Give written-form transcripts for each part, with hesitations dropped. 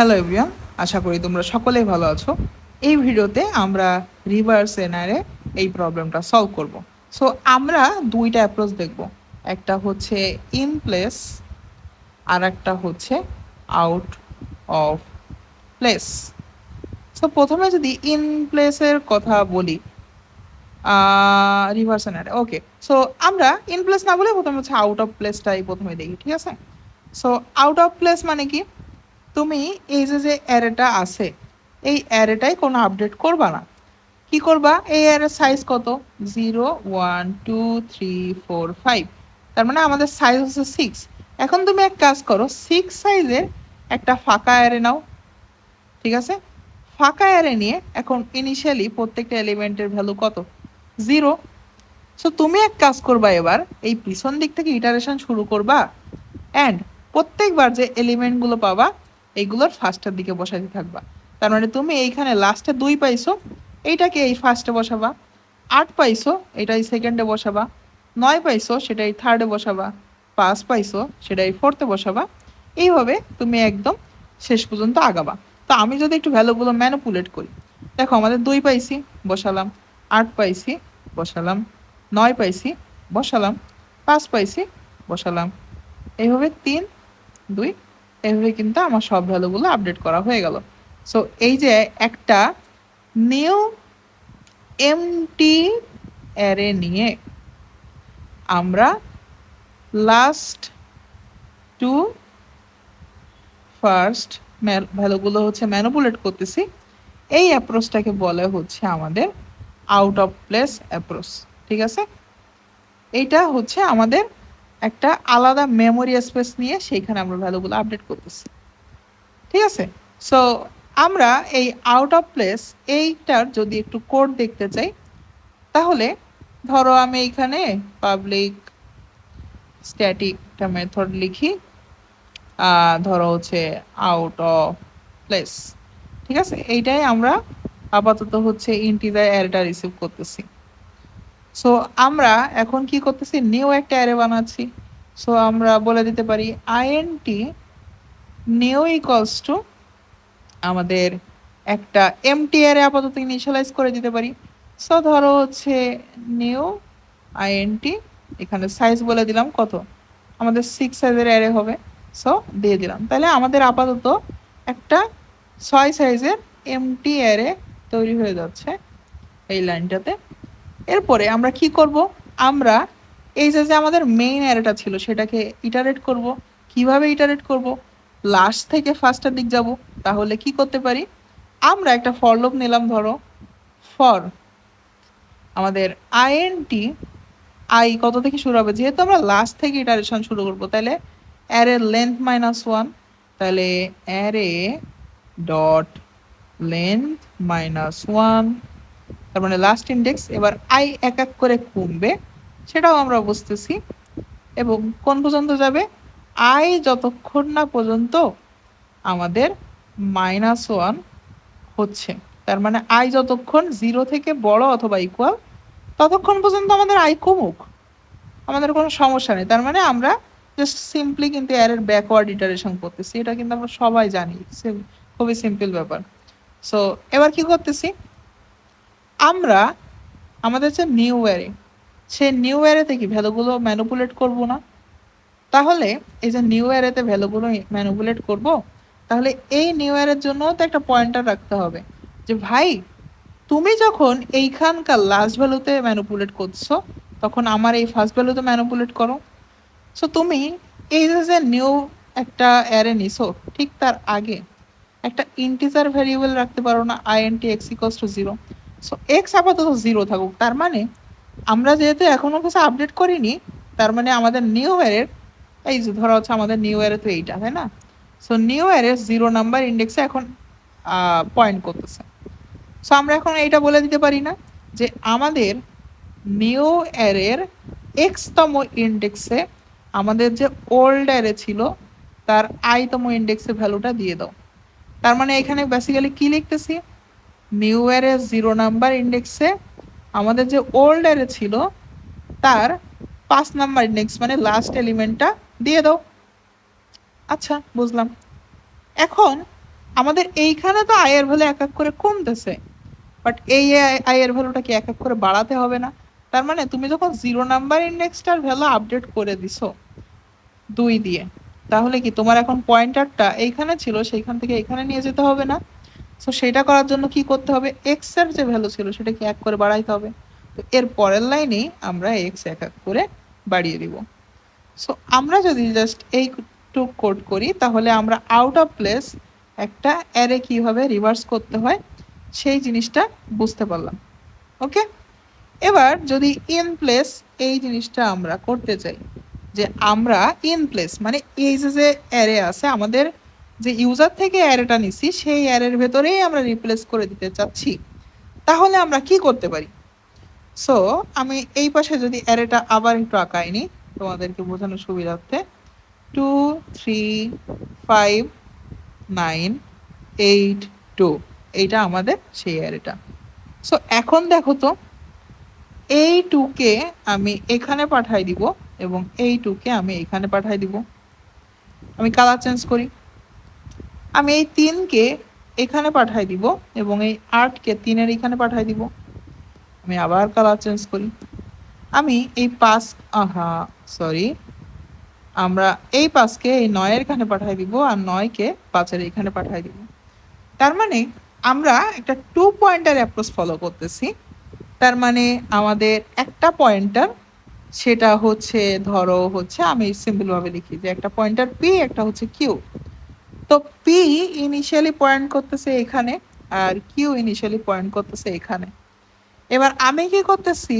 Hello everyone, আশা করি তোমরা সকলেই ভালো আছো। এই ভিডিওতে আমরা রিভার্স এনআরে এই প্রবলেমটা সলভ করব। সো আমরা দুইটা অ্যাপ্রোচ দেখব, একটা হচ্ছে ইন প্লেস আর একটা হচ্ছে আউট অফ প্লেস। সো প্রথমে যদি ইন প্লেসের কথা বলি, রিভার্স এনআরে, ওকে। সো আমরা ইন প্লেস না বলে প্রথমে হচ্ছে আউট অফ প্লেসটাই প্রথমে দেখি, ঠিক আছে? সো আউট অফ প্লেস মানে কি, তুমি এই যে অ্যারেটা আছে, এই অ্যারেটাই কোনো আপডেট করবা না। কি করবা, এই অ্যারের সাইজ কত, 0 1 2 3 4 5, তার মানে আমাদের সাইজ হচ্ছে 6। এখন তুমি এক কাজ করো, 6 সাইজের একটা ফাঁকা অ্যারে নাও, ঠিক আছে? ফাঁকা অ্যারে নিয়ে এখন ইনিশিয়ালি প্রত্যেকটা এলিমেন্টের ভ্যালু কত, 0। সো তুমি এক কাজ করবা, এবার এই পিছন দিক থেকে ইটারেশন শুরু করবা অ্যান্ড প্রত্যেকবার যে এলিমেন্টগুলো পাবা এইগুলোর ফার্স্টের দিকে বসাতে থাকবা। তার মানে তুমি এইখানে লাস্টে 2 পাইছো, এইটাকে এই ফার্স্টে বসাবা। 8 পাইছো, এটাই সেকেন্ডে বসাবা। 9 পাইছো, সেটাই থার্ডে বসাবা। 5 পাইছো, সেটাই ফোর্থে বসাবা। এইভাবে তুমি একদম শেষ পর্যন্ত আগাবা। তো আমি যদি একটু ভ্যালুগুলো ম্যানিপুলেট করি, দেখো আমাদের 2 পাইছি, বসালাম। 8 পাইছি, বসালাম। 9 পাইছি, বসালাম। 5 পাইছি, বসালাম। এইভাবে 3 2, এইভাবে কিন্তু আমার সব ভ্যালুগুলো আপডেট করা হয়ে গেল। সো এই যে একটা নিউ এমটি অ্যারে নিয়ে আমরা লাস্ট টু ফার্স্ট ভ্যালুগুলো হচ্ছে ম্যানিপুলেট করতেছি, এই অ্যাপ্রোচটাকে বলে হচ্ছে আমাদের আউট অফ প্লেস অ্যাপ্রোচ, ঠিক আছে? এইটা হচ্ছে আমাদের একটা আলাদা মেমোরি স্পেস নিয়ে সেইখানে আমরা ভ্যালুগুলো আপডেট করতেছি, ঠিক আছে? সো আমরা এই আউট অফ প্লেস এইটার যদি একটু কোড দেখতে চাই, তাহলে ধরো আমি এইখানে পাবলিক স্ট্যাটিকটা মেথড লিখি, ধরো হচ্ছে আউট অফ প্লেস, ঠিক আছে? এইটাই আমরা আপাতত হচ্ছে ইন্টিজার অ্যারেটা রিসিভ করতেছি। সো আমরা এখন কি করতেছি, নিউ একটা অ্যারে বানাচ্ছি। সো আমরা বলে দিতে পারি আইএনটি নিউ ইকুয়ালস টু আমাদের একটা এমটি অ্যারে আপাতত ইনিশিয়ালাইজ করে দিতে পারি। সো ধরো হচ্ছে নিউ আইএনটি, এখানে সাইজ বলে দিলাম কত, আমাদের 6 সাইজের অ্যারে হবে। সো দিয়ে দিলাম, তাহলে আমাদের আপাতত একটা 6 সাইজের এমটি অ্যারে তৈরি হয়ে যাচ্ছে এই লাইনটাতে। এরপরে আমরা কি করব, আমরা এই যে আমাদের মেইন অ্যারেটা ছিল সেটাকে ইটারেট করব। কিভাবে ইটারেট করব, লাস্ট থেকে ফার্স্টের দিক যাব। তাহলে কি করতে পারি, আমরা একটা ফর লুপ নিলাম, ধরো ফর আমাদের আইএনটি আই কত থেকে শুরু হবে, যেহেতু আমরা লাস্ট থেকে ইটারেশন শুরু করব, তাহলে অ্যারে লেন্থ -1, তাহলে অ্যারে ডট লেন্থ -1, তার মানে লাস্ট ইন্ডেক্স। এবার আই এক এক করে কমবে, সেটাও আমরা বুঝতেছি। এবং কোন পর্যন্ত যাবে, আই যতক্ষণ না পর্যন্ত আমাদের -1 হচ্ছে, তার মানে আই যতক্ষণ 0 থেকে বড় অথবা ইকুয়াল, ততক্ষণ পর্যন্ত আমাদের আই কমুক, আমাদের কোনো সমস্যা নেই। তার মানে আমরা জাস্ট সিম্পলি কিন্তু অ্যারের ব্যাকওয়ার্ড ইটারেশন করতেছি, এটা কিন্তু আমরা সবাই জানি, খুবই সিম্পল ব্যাপার। সো এবার কি করতেছি, আমরা আমাদের যে নিউ অ্যারে, সেই নিউ অ্যারেতে কি ভ্যালুগুলো ম্যানিপুলেট করব না? তাহলে এই যে নিউ অ্যারেতে ভ্যালুগুলো ম্যানিপুলেট করব, তাহলে এই নিউ অ্যারের জন্য তো একটা পয়েন্টার রাখতে হবে যে ভাই, তুমি যখন এইখানকার লাস্ট ভ্যালুতে ম্যানিপুলেট করছো, তখন আমার এই ফার্স্ট ভ্যালুতে ম্যানিপুলেট করো। সো তুমি এই যে নিউ একটা অ্যারে নিছো, ঠিক তার আগে একটা ইন্টিজার ভ্যারিয়েবল রাখতে পারো না, int x equals to 0। So x আপাতত 0 থাকুক, তার মানে আমরা যেহেতু এখনো কিছু আপডেট করিনি, তার মানে আমাদের নিউ অ্যারের, এই যে ধরা হচ্ছে আমাদের নিউ অ্যারে তো এইটা, তাই না? সো নিউ অ্যারের 0 নাম্বার ইন্ডেক্সে এখন পয়েন্ট করতেছে। সো আমরা এখন এইটা বলে দিতে পারি না যে আমাদের নিউ অ্যারের এক্সতম ইন্ডেক্সে আমাদের যে ওল্ড অ্যারে ছিল তার আইতম ইন্ডেক্সে ভ্যালুটা দিয়ে দাও। তার মানে এখানে বেসিক্যালি কি লিখতেছি, নিউ অ্যারে 0 নাম্বার ইন্ডেক্সে আমাদের যে ওল্ড অ্যারে ছিল তার 5 নাম্বার ইন্ডেক্স মানে লাস্ট এলিমেন্টটা দিয়ে দাও। আচ্ছা, বুঝলাম। এখন আমাদের এইখানে তো আই এর ভ্যালু এক এক করে কমতেছে, বাট এই আই এর ভ্যালুটা কি এক এক করে বাড়াতে হবে না? তার মানে তুমি যখন 0 নাম্বার ইন্ডেক্সটার ভ্যালু আপডেট করে দিছো 2 দিয়ে, তাহলে কি তোমার এখন পয়েন্টারটা এইখানে ছিল সেইখান থেকে এখানে নিয়ে যেতে হবে না? সো সেটা করার জন্য কি করতে হবে, এক্স এর যে ভ্যালু ছিল সেটা কি এক করে বাড়াইতে হবে। তো এর পরের লাইনেই আমরা এক্স এক এক করে বাড়িয়ে দিব। সো আমরা যদি জাস্ট এইটুক কোড করি তাহলে আমরা আউট অফ প্লেস একটা অ্যারে কিভাবে রিভার্স করতে হয় সেই জিনিসটা বুঝতে পারলাম। ওকে, এবার যদি ইন প্লেস এই জিনিসটা আমরা করতে চাই, যে আমরা ইন প্লেস মানে এই যে যে অ্যারে আছে আমাদের, যে ইউজার থেকে অ্যারেটা নিছি সেই অ্যারের ভেতরেই আমরা রিপ্লেস করে দিতে চাচ্ছি, তাহলে আমরা কি করতে পারি? সো আমি এই পাশে যদি অ্যারেটা আবার একটু আঁকাই নি তোমাদেরকে বোঝানোর সুবিধার্থে, 2 3 5 9 8 2, এইটা আমাদের সেই অ্যারেটা। সো এখন দেখো তো, এই 2 কে আমি এখানে পাঠাই দিব এবং এই 2 কে আমি এখানে পাঠাই দিব। আমি কালার চেঞ্জ করি, আমি এই 3 কে এখানে পাঠাই দিব এবং এই 8 কে 3-এর এখানে পাঠাই দিব। আমি আবার কালার চেঞ্জ করি, আমি এই 5, আহা সরি, আমরা এই 5-কে এই 9-এর এখানে পাঠাই দিব আর 9-কে 5-এর এখানে পাঠাই দিব। তার মানে আমরা একটা 2 পয়েন্টার অ্যাপ্রোচ ফলো করতেছি। তার মানে আমাদের একটা পয়েন্টার, সেটা হচ্ছে ধরো হচ্ছে আমি সিম্পলভাবে লিখি যে একটা পয়েন্টার পি, একটা হচ্ছে কিউ। তো পি ইনিশিয়ালি পয়েন্ট করতেছে এখানে আর কিউ ইনিশিয়ালি পয়েন্ট করতেছে এখানে। এবার আমি কি করতেছি,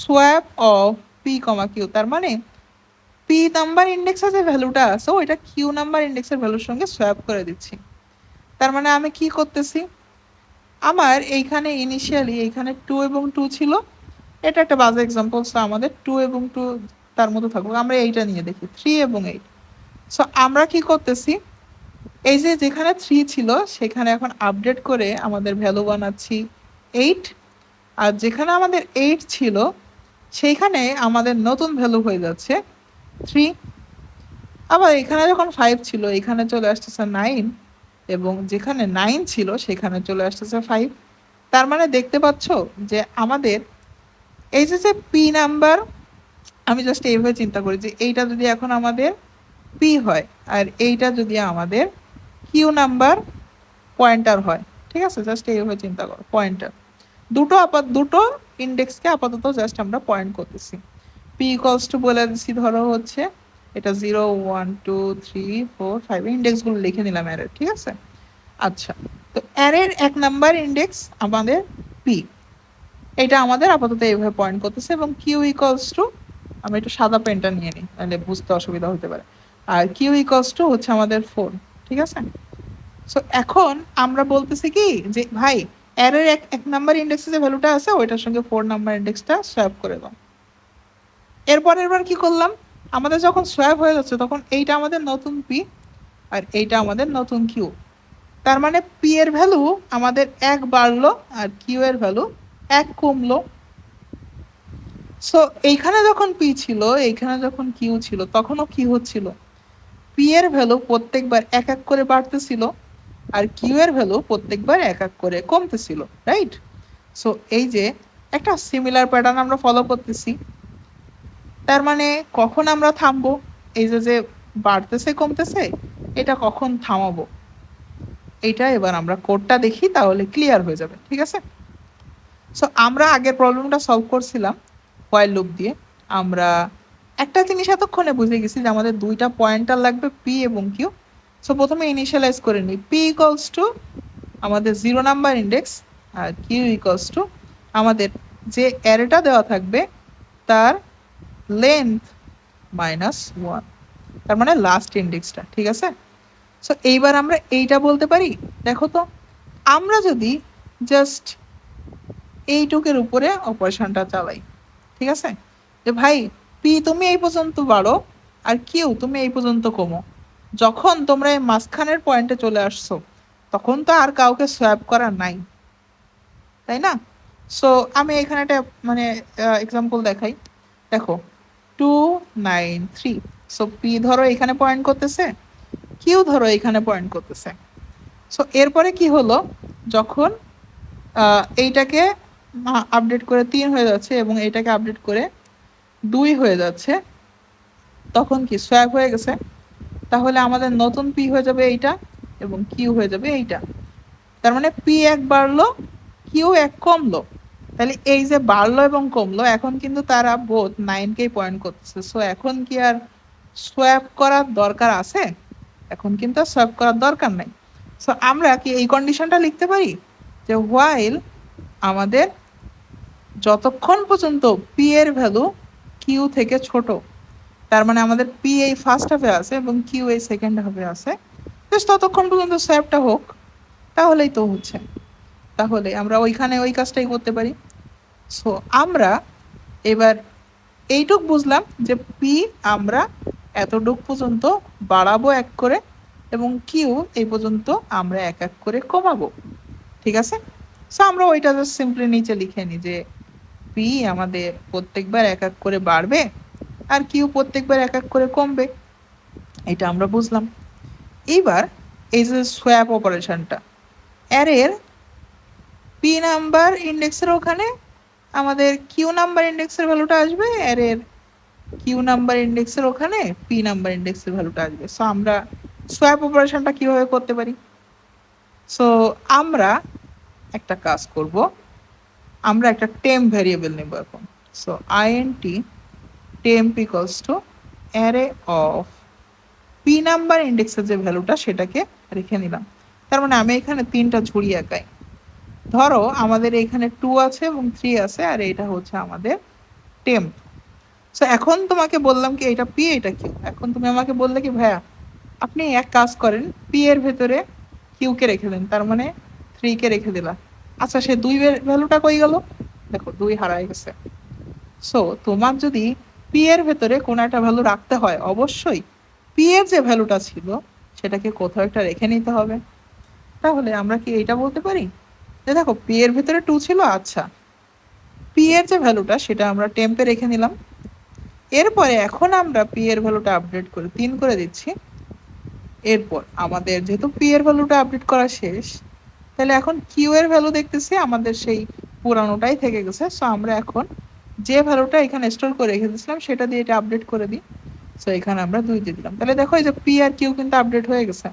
swap of P comma Q, তার মানে পি নাম্বার ইন্ডেক্সে যে ভ্যালুটা আছে ওইটা কিউ নাম্বার ইন্ডেক্সের ভ্যালুর সঙ্গে সোয়াপ করে দিচ্ছি। তার মানে আমি কি করতেছি, আমার এইখানে ইনিশিয়ালি এইখানে 2 এবং 2 ছিল, এটা একটা বাজে এক্সাম্পল, সো আমাদের 2 এবং 2 তার মধ্যে থাকবো, আমরা এইটা নিয়ে দেখি 3 এবং 8। সো আমরা কি করতেছি, এই যে যেখানে 3 ছিল সেখানে এখন আপডেট করে আমাদের ভ্যালু বানাচ্ছি 8, আর যেখানে আমাদের 8 ছিল সেইখানে আমাদের নতুন ভ্যালু হয়ে যাচ্ছে 3। আবার এখানে যখন 5 ছিল এখানে চলে আসতেছে 9, এবং যেখানে 9 ছিল সেখানে চলে আসতেছে 5। তার মানে দেখতে পাচ্ছ যে আমাদের এই যে যে পি নাম্বার, আমি জাস্ট এইভাবে চিন্তা করি যে এইটা যদি এখন আমাদের পি হয় আর এইটা যদি আমাদের কিউ নাম্বার পয়েন্টার হয়, ঠিক আছে, জাস্ট এইভাবে চিন্তা করো, পয়েন্টার দুটো ইন্ডেক্সকে আপাতত জাস্ট আমরা পয়েন্ট করতেছি। পি ইকুয়ালস টু বলে দিচ্ছি ধরো হচ্ছে এটা 0 1 2 3 4 5 ইন্ডেক্সগুলো লিখে নিলাম অ্যারের, ঠিক আছে। আচ্ছা, তো অ্যারের 1 নাম্বার ইন্ডেক্স আমাদের পি, এটা আমাদের আপাতত এইভাবে পয়েন্ট করতেছে, এবং কিউ ইকুয়ালস টু, আমি একটু সাদা পেনটা নিয়ে নিই তাহলে বুঝতে অসুবিধা হতে পারে, আর কিউ ইকুয়ালস টু হচ্ছে আমাদের 4, ঠিক আছে। সো এখন আমরা বলতেছি কি যে ভাই অ্যারের এক নাম্বার ইন্ডেক্সে যে ভ্যালুটা আছে ওইটার সঙ্গে 4 নাম্বার ইন্ডেক্সটা সোয়াপ করে দাও। এরপর কি করলাম, আমাদের যখন সোয়াপ হয়ে যাচ্ছে তখন এইটা আমাদের নতুন পি আর এইটা আমাদের নতুন কিউ। তার মানে পি এর ভ্যালু আমাদের 1 বাড়লো আর কিউ এর ভ্যালু 1 কমলো। সো এইখানে যখন পি ছিল এইখানে যখন কিউ ছিল তখনও কি হচ্ছিল, পি এর ভ্যালু প্রত্যেকবার এক এক করে বাড়তেছিল আর কিউ এর ভ্যালু প্রত্যেকবার এক এক করে কমতেছিল, রাইট। সো এই যে একটা সিমিলার প্যাটার্ন আমরা ফলো করতেছি। তার মানে কখন আমরা থামবো, এই যে যে বাড়তেছে কমতেছে এটা কখন থামাবো, এইটা এবার আমরা কোডটা দেখি তাহলে ক্লিয়ার হয়ে যাবে, ঠিক আছে। সো আমরা আগের প্রবলেমটা সলভ করছিলাম হোয়াইল লুপ দিয়ে। আমরা একটা জিনিস এতক্ষণে বুঝে গেছি যে আমাদের দুইটা পয়েন্টার লাগবে পি এবং কিউ। সো প্রথমে ইনিশিয়ালাইজ করে নিই, পি ইকুয়ালস টু আমাদের 0 নাম্বার ইন্ডেক্স আর কিউ ইকুয়ালস টু আমাদের যে অ্যারেটা দেওয়া থাকবে তার লেন্থ -1, তার মানে লাস্ট ইন্ডেক্সটা, ঠিক আছে। সো এইবার আমরা এইটা বলতে পারি, দেখো তো আমরা যদি জাস্ট এইটুকের উপরে অপারেশনটা চালাই, ঠিক আছে, যে ভাই পি তুমি এই পর্যন্ত বাড়ো আর কিউ তুমি এই পর্যন্ত কমো, যখন তোমরা এই মাঝখানের পয়েন্টে চলে আসছো তখন তো আর কাউকে সোয়াপ করা নাই, তাই না। সো আমি এখানে একটা মানে এক্সাম্পল দেখাই, দেখো 2 9 3। সো পি ধরো এখানে পয়েন্ট করতেছে, কিউ ধরো এখানে পয়েন্ট করতেছে। সো এরপরে কি হলো, যখন এইটাকে আপডেট করে 3 হয়ে যাচ্ছে এবং এইটাকে আপডেট করে 2 হয়ে যাচ্ছে, তখন কি সোয়াপ হয়ে গেছে। তাহলে আমাদের নতুন পি হয়ে যাবে এইটা এবং কিউ হয়ে যাবে এইটা। তার মানে পি এক বাড়লো, কিউ এক কমলো। তাহলে এই যে বাড়লো এবং কমলো, এখন কিন্তু তারা বোথ 9কেই পয়েন্ট করতেছে। সো এখন কি আর সোয়াপ করার দরকার আছে? এখন কিন্তু আর সোয়াপ করার দরকার নাই। সো আমরা কি এই কন্ডিশনটা লিখতে পারি যে হোয়াইল আমাদের যতক্ষণ পর্যন্ত পি এর ভ্যালু কিউ থেকে ছোট, তার মানে আমাদের পি এই ফার্স্ট হাফে আছে এবং কিউ এই সেকেন্ড হাফে আছে, জাস্ট ততক্ষণ পর্যন্ত সোয়াপটা হোক, তাহলেই তো হচ্ছে। তাহলে আমরা ওইখানে ওই কাজটাই করতে পারি। সো আমরা এবার এইটুক বুঝলাম যে পি আমরা এতটুক পর্যন্ত বাড়াবো এক করে এবং কিউ এই পর্যন্ত আমরা এক এক করে কমাবো। ঠিক আছে, সো আমরা ওইটা জাস্ট সিম্পলি নিচে লিখে নিই যে পি আমাদের প্রত্যেকবার এক এক করে বাড়বে আর কিউ প্রত্যেকবার এক এক করে কমবে। এটা আমরা বুঝলাম। এইবার এই যে সোয়াপ অপারেশনটা, অ্যারের পি নাম্বার ইন্ডেক্সের ওখানে আমাদের কিউ নাম্বার ইন্ডেক্সের ভ্যালুটা আসবে, অ্যারের কিউ নাম্বার ইন্ডেক্সের ওখানে পি নাম্বার ইন্ডেক্সের ভ্যালুটা আসবে। সো আমরা সোয়াপ অপারেশনটা কিভাবে করতে পারি? সো আমরা একটা কাজ করব, আমরা একটা টেম্প ভ্যারিয়েবল নেব এখন। So int temp equals to array of P number ইন্ডেক্সের যে ভ্যালুটা সেটাকে রেখে নিলাম। তার মানে আমি এখানে 3টা ঝুড়ি একাই। ধরো আমাদের এখানে 2 আছে এবং 3 আছে, আর এটা হচ্ছে আমাদের টেম্প। সো এখন তোমাকে বললাম কি এটা পি এটা কিউ, এখন তুমি আমাকে বললে কি ভাইয়া আপনি এক কাজ করেন, পি এর ভেতরে কিউ কে রেখে দেন, তার মানে 3 কে রেখে দিলা। আচ্ছা সে 2 ভ্যালুটা কই গেল? দেখো 2 হারায় গেছে। সো তোমার যদি পি এর ভেতরে কোনো একটা ভ্যালু রাখতে হয়, অবশ্যই পি এর যে ভ্যালুটা ছিল সেটাকে কোথাও একটা রেখে নিতে হবে। তাহলে আমরা কি এইটা বলতে পারি যে দেখো পি এর ভেতরে 2 ছিল, আচ্ছা পি এর যে ভ্যালুটা সেটা আমরা টেম্পে রেখে নিলাম। এরপরে এখন আমরা পি এর ভ্যালুটা আপডেট করে 3 করে দিচ্ছি। এরপর আমাদের যেহেতু পি এর ভ্যালুটা আপডেট করা শেষ, তাহলে এখন কিউ এর ভ্যালু দেখতেছি আমাদের সেই পুরানোটাই থেকে গেছে। সো আমরা এখন যে ভ্যালুটা এখানে স্টোর করে রেখে দিয়েছিলাম সেটা দিয়ে এটা আপডেট করে দিই। সো এখানে আমরা 2 দিয়ে দিলাম। তাহলে দেখো এই যে পি আর কিউ কিন্তু আপডেট হয়ে গেছে।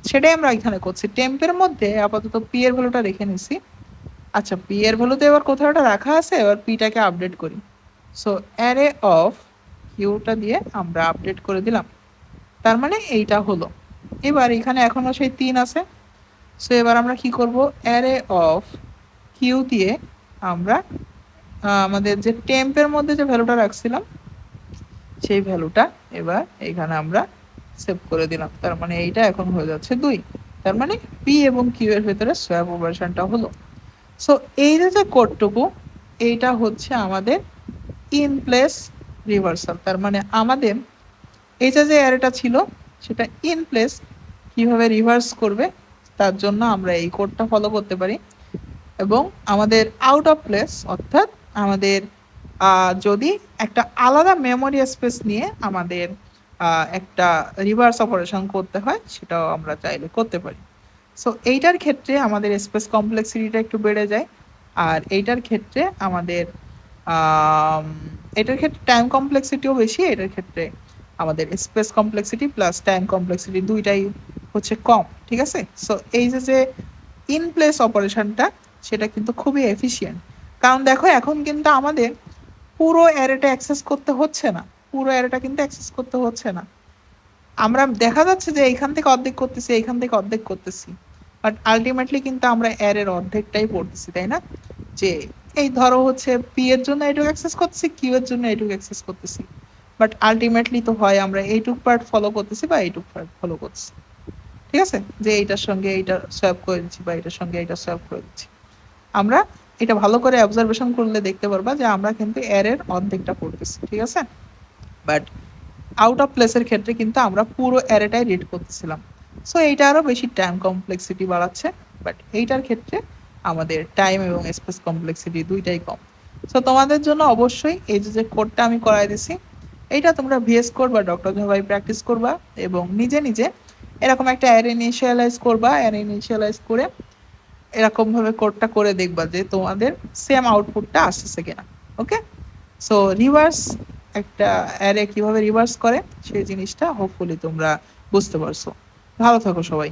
সেটাই আমরা এখানে করছি, টেম্পের মধ্যে আপাতত পি এর ভ্যালুটা রেখে নিছি। আচ্ছা পি এর ভ্যালুতে এবার কোথাও একটা রাখা আছে, এবার পিটাকে আপডেট করি। সো অ্যারে অফ কিউটা দিয়ে আমরা আপডেট করে দিলাম। তার মানে এইটা হলো। এবার এখানে এখনো সেই 3 আছে। সো এবার আমরা কি করব, অ্যারে অফ কিউ দিয়ে আমরা আমাদের যে টেম্পের মধ্যে যে ভ্যালুটা রাখছিলাম সেই ভ্যালুটা এবার এখানে আমরা সেভ করে দিলাম। তার মানে এইটা এখন হয়ে যাচ্ছে 2। তার মানে পি এবং কিউ এর ভেতরে সোয়াপ অপারেশনটা হলো। সো এই যে কোডটুকু, এইটা হচ্ছে আমাদের ইন প্লেস রিভার্সাল। তার মানে আমাদের এই যে অ্যারেটা ছিল সেটা ইন প্লেস কিভাবে রিভার্স করবে তার জন্য আমরা এই কোডটা ফলো করতে পারি। এবং আমাদের আউট অফ প্লেস অর্থাৎ আমাদের যদি একটা আলাদা মেমোরি স্পেস নিয়ে আমাদের একটা রিভার্স অপারেশন করতে হয়, সেটাও আমরা চাইলে করতে পারি। সো এইটার ক্ষেত্রে আমাদের স্পেস কমপ্লেক্সিটিটা একটু বেড়ে যায়, আর এইটার ক্ষেত্রে আমাদের এটার ক্ষেত্রে টাইম কমপ্লেক্সিটিও বেশি, এটার ক্ষেত্রে আমাদের space complexity plus time complexity দুইটাই হচ্ছে কম। ঠিক আছে, সো এই যে ইন প্লেস অপারেশনটা সেটা কিন্তু খুবই এফিশিয়েন্ট। কারণ দেখো এখন কিন্তু আমাদের পুরো অ্যারেটা অ্যাক্সেস করতে হচ্ছে না, পুরো অ্যারেটা কিন্তু অ্যাক্সেস করতে হচ্ছে না। আমরা দেখা যাচ্ছে যে এইখান থেকে অর্ধেক করতেছি, এইখান থেকে অর্ধেক করতেছি, বাট আলটিমেটলি কিন্তু আমরা অ্যারের অর্ধেকটাই পড়তেছি, তাই না? যে এই ধরো হচ্ছে পি এর জন্য এইটুকু অ্যাক্সেস করতেছি, কিউ এর জন্য এইটুকু অ্যাক্সেস করতেছি, বাট আলটিমেটলি তো হয় আমরা এইটুক পার্ট ফলো করতেছি বা এইটুক পার্ট ফলো করতেছি। ঠিক আছে, যে এইটার সঙ্গে এইটা সোয়াপ করে দিচ্ছি বা এইটার সঙ্গে এইটা সোয়াপ করে দিচ্ছি। আমরা এটা ভালো করে অবজারভেশন করলে দেখতে পারবা যে আমরা কিন্তু অ্যারের অর্ধেকটা পড়তেছি। ঠিক আছে, বাট আউট অফ প্লেসের ক্ষেত্রে কিন্তু আমরা পুরো অ্যারেটাই রিড করতেছিলাম। সো এইটা আরো বেশি টাইম কমপ্লেক্সিটি বাড়াচ্ছে, বাট এইটার ক্ষেত্রে আমাদের টাইম এবং স্পেস কমপ্লেক্সিটি দুইটাই কম। সো তোমাদের জন্য অবশ্যই এই যে কোডটা আমি করাই দিছি, এইটা তোমরা ভিএস কোড বা ডক্টর জাভায় প্র্যাকটিস করবা এবং নিজে নিজে এরকম একটা অ্যারে ইনিশিয়ালাইজ করবা, অ্যারে ইনিশিয়ালাইজ করে এরকম ভাবে কোডটা করে দেখবা যে তোমাদের সেম আউটপুটটা আসছে কিনা। ওকে, সো রিভার্স একটা অ্যারে কিভাবে রিভার্স করে সেই জিনিসটা হোপফুলি তোমরা বুঝতে পারছো। ভালো থাকো সবাই।